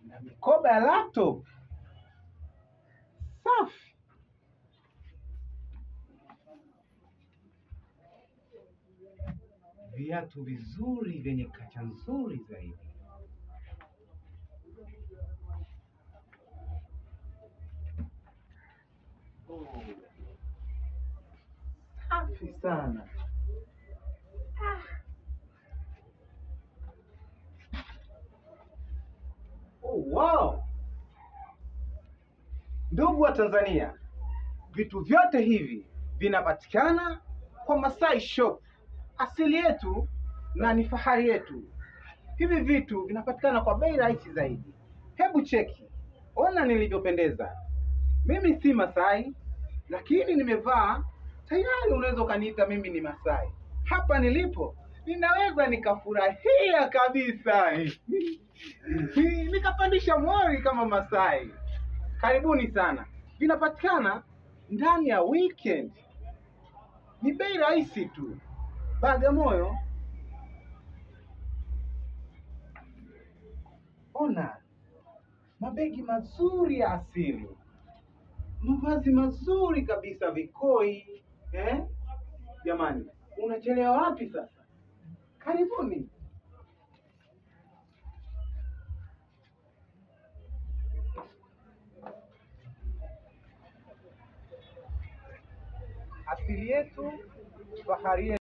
Na mikoba ya laptop safi. Viatu vizuri vyenye kacha nzuri zaidi. Safi sana. Oh, wow. Ndugu wa Tanzania, vitu vyote hivi vinapatikana kwa Masai Shop. Asili yetu na ni fahari yetu. Hivi vitu vinapatikana kwa bei rahisi zaidi. Hebu cheki, ona nilivyopendeza. Mimi si Masai, lakini nimevaa tayari unaweza ukaniita mimi ni Masai. Hapa nilipo ninaweza nikafurahia kabisa nikapandisha mori kama Masai. Karibuni sana. Vinapatikana ndani ya weekend. Ni bei rahisi tu. Bagamoyo. Ona mabegi mazuri ya asili, mavazi mazuri kabisa, vikoi. Jamani, unachelewa wapi sasa? Karibuni. Asili yetu, fahari yetu.